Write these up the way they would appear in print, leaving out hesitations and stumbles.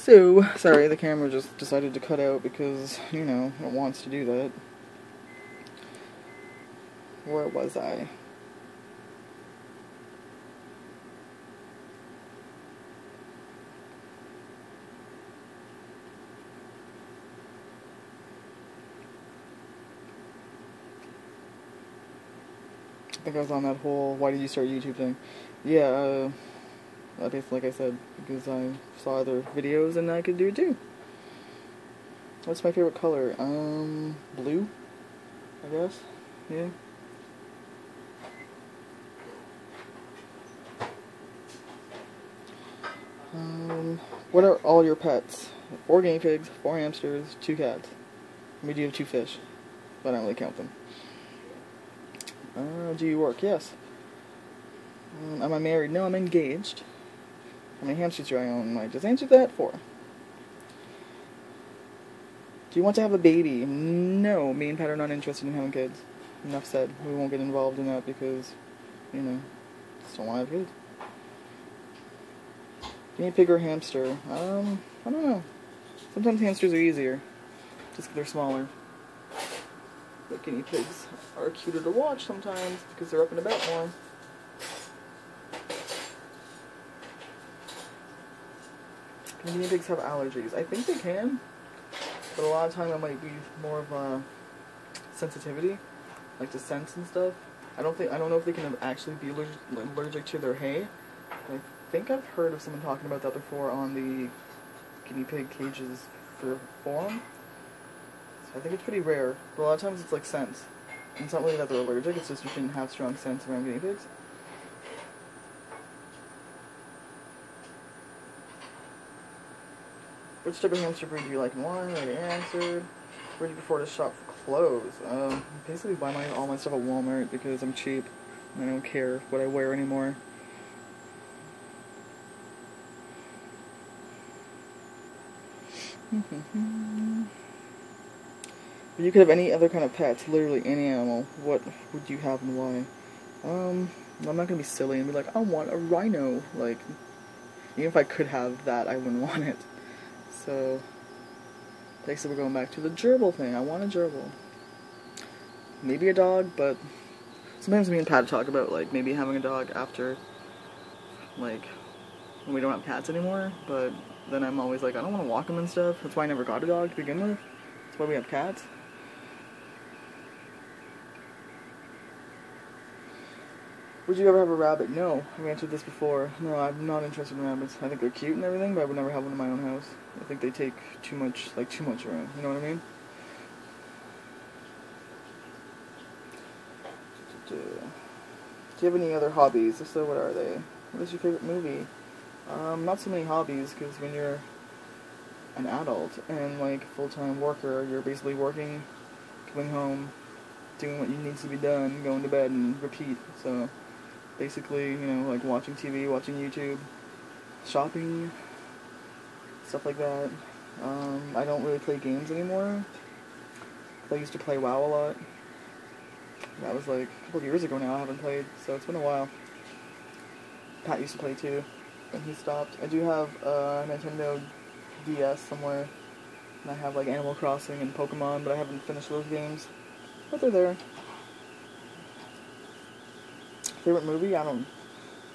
So, sorry, the camera just decided to cut out because, you know, it wants to do that. Where was I? I think I was on that whole, why did you start YouTube thing? Yeah, basically, like I said, because I saw other videos and I could do it too. What's my favorite color? Blue, I guess. Yeah. What are all your pets? 4 guinea pigs, 4 hamsters, 2 cats. We do have 2 fish, but I don't really count them. Do you work? Yes. Am I married? No, I'm engaged. How many hamsters do I own? I just answered that. 4. Do you want to have a baby? No, me and Pat are not interested in having kids. Enough said. We won't get involved in that because, you know, just don't want to have kids. Guinea pig or hamster? I don't know. Sometimes hamsters are easier, just because they're smaller. But guinea pigs are cuter to watch sometimes because they're up and about more. Can guinea pigs have allergies? I think they can, but a lot of time it might be more of a sensitivity, like to scents and stuff. I don't know if they can actually be allergic to their hay. I think I've heard of someone talking about that before on the guinea pig cages for forum. So I think it's pretty rare, but a lot of times it's like scents. And it's not really that they're allergic, it's just you shouldn't have strong scents around guinea pigs. Which type of hamster breed do you like and why? Already answered. Where do you prefer to shop for clothes? Basically buy all my stuff at Walmart because I'm cheap and I don't care what I wear anymore. If you could have any other kind of pets, literally any animal, what would you have and why? I'm not gonna be silly and be like, I want a rhino. Like, even if I could have that, I wouldn't want it. So, basically we're going back to the gerbil thing. I want a gerbil. Maybe a dog, but sometimes me and Pat talk about, like, maybe having a dog after, like, when we don't have cats anymore, but then I'm always like, I don't want to walk them and stuff. That's why I never got a dog to begin with. That's why we have cats. Would you ever have a rabbit? No. I've answered this before. No, I'm not interested in rabbits. I think they're cute and everything, but I would never have one in my own house. I think they take too much room. You know what I mean? Do you have any other hobbies? If so, what are they? What is your favorite movie? Not so many hobbies, because when you're an adult and, like, full-time worker, you're basically working, coming home, doing what needs to be done, going to bed, and repeat. So, basically, you know, like, watching TV, watching YouTube, shopping, stuff like that. I don't really play games anymore. I used to play WoW a lot. That was, like, a couple of years ago now. I haven't played, so it's been a while. Pat used to play, too. And he stopped. I do have a Nintendo DS somewhere, and I have like Animal Crossing and Pokemon, but I haven't finished those games. But they're there. Favorite movie?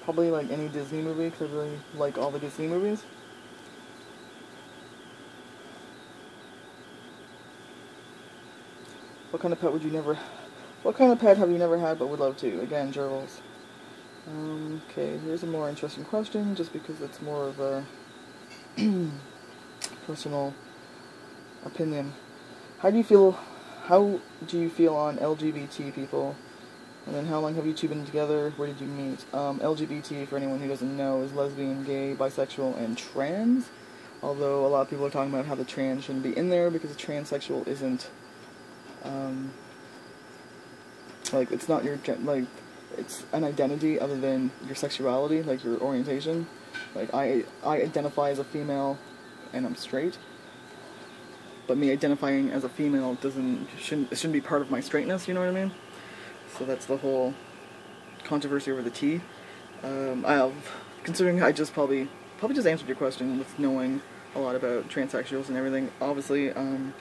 Probably like any Disney movie, because I really like all the Disney movies. What kind of pet have you never had but would love to? Again, gerbils. Okay, here's a more interesting question, just because it's more of a personal opinion. How do you feel on LGBT people? And then how long have you two been together? Where did you meet? LGBT, for anyone who doesn't know, is lesbian, gay, bisexual, and trans. Although a lot of people are talking about how the trans shouldn't be in there because a transsexual isn't, like, it's not your, like, it's an identity other than your sexuality, like your orientation. Like, I identify as a female and I'm straight, but me identifying as a female shouldn't be part of my straightness, you know what I mean? So that's the whole controversy over the T. Considering I just probably just answered your question with knowing a lot about transsexuals and everything. Obviously, I'm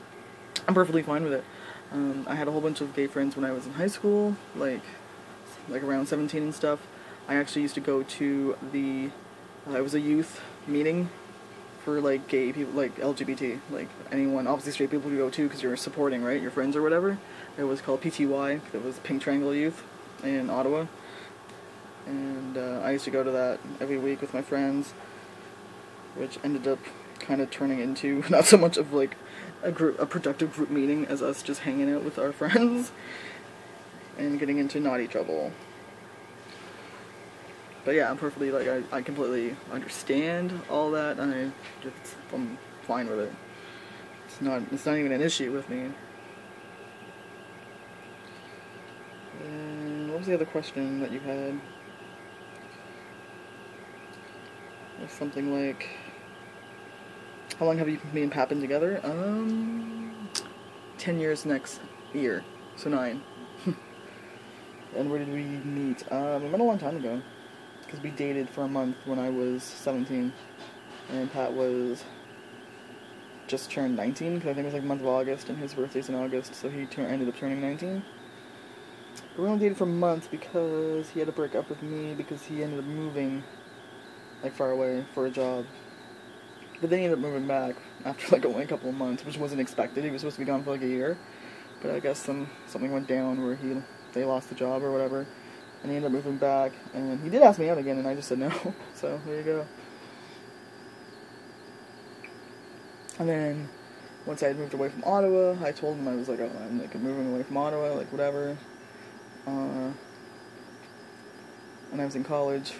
perfectly fine with it. I had a whole bunch of gay friends when I was in high school, like around 17 and stuff. I actually used to go to it was a youth meeting for like gay people, like LGBT, like anyone. Obviously straight people could go too because you're supporting, right, your friends or whatever. It was called PTY. It was Pink Triangle Youth in Ottawa, and I used to go to that every week with my friends, which ended up kind of turning into not so much of like a productive group meeting as us just hanging out with our friends and getting into naughty trouble. But yeah, I'm perfectly, like, I completely understand all that, and I'm fine with it. It's not even an issue with me. And what was the other question that you had? It was something like, how long have you me and Pat been together? 10 years next year, so 9. And where did we meet? We met a long time ago, because we dated for a month when I was 17, and Pat was just turned 19, because I think it was like the month of August, and his birthday's in August, so he ended up turning 19. But we only dated for a month because he had to break up with me because he ended up moving, like, far away for a job. But then he ended up moving back after like only a couple of months, which wasn't expected. He was supposed to be gone for like a year, but I guess something went down where they lost the job or whatever, and he ended up moving back. And he did ask me out again, and I just said no. So there you go. And then once I had moved away from Ottawa, I told him, I was like, oh, I'm like moving away from Ottawa, like whatever. And I was in college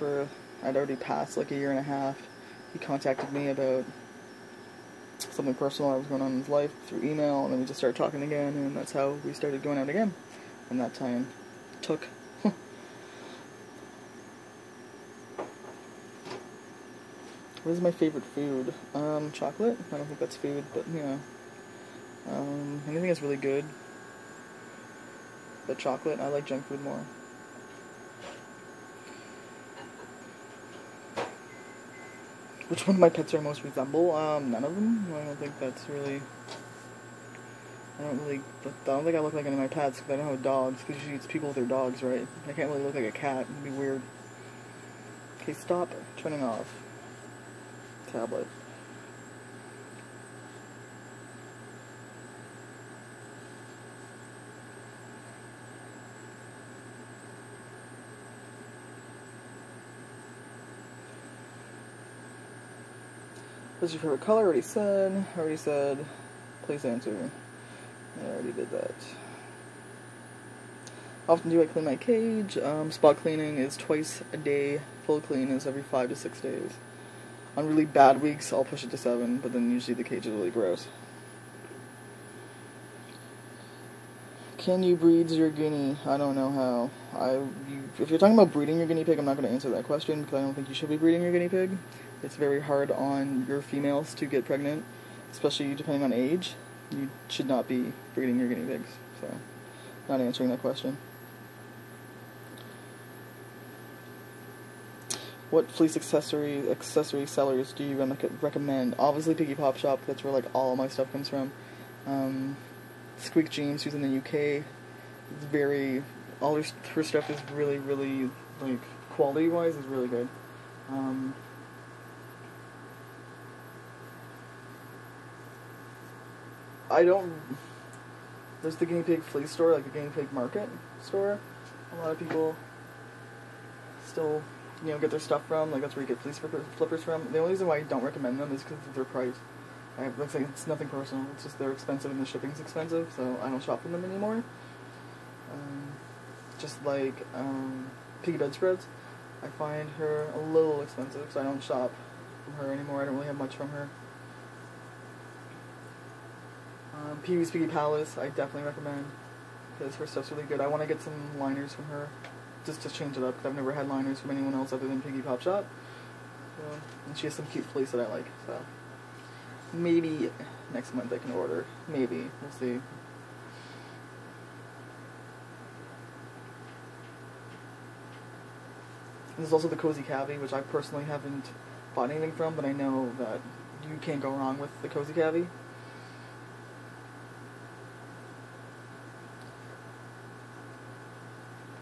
I'd already passed like a year and a half. He contacted me about something personal that was going on in his life through email, and then we just started talking again, and that's how we started going out again. And that time took. What is my favorite food? Chocolate? I don't think that's food, but you know. Anything that's really good. But chocolate, I like junk food more. Which one of my pets are most resemble? None of them. I don't think that's really... I don't think I look like any of my pets, because I don't have dogs, because usually it's people with their dogs, right? I can't really look like a cat. It'd be weird. Okay, stop turning off tablet. What's your favorite color? I already said. Please answer. I already did that. How often do I clean my cage? Spot cleaning is twice a day. Full clean is every 5 to 6 days. On really bad weeks, I'll push it to 7, but then usually the cage is really gross. Can you breed your guinea? I don't know how. If you're talking about breeding your guinea pig, I'm not going to answer that question, because I don't think you should be breeding your guinea pig. It's very hard on your females to get pregnant, especially depending on age. You should not be breeding your guinea pigs, so not answering that question. What fleece accessory sellers do you recommend? Obviously Piggy Pop Shop, that's where like all of my stuff comes from. Squeak Jeans, who's in the UK, all her stuff is really, really, like, quality-wise is really good. There's the guinea pig flea store, like the guinea pig market store. A lot of people still, get their stuff from, like that's where you get fleece flippers from. The only reason why I don't recommend them is because of their price. It's nothing personal, it's just they're expensive and the shipping's expensive, so I don't shop from them anymore. Just like Piggy Bedspreads, I find her a little expensive, so I don't shop from her anymore. I don't really have much from her. Pee Wee's Piggy Palace, I definitely recommend, because her stuff's really good. I want to get some liners from her, just to change it up, because I've never had liners from anyone else other than Piggy Pop Shop. So, and she has some cute fleece that I like, so maybe next month I can order. Maybe. We'll see. There's also the Cozy Cavy, which I personally haven't bought anything from, but I know that you can't go wrong with the Cozy Cavy.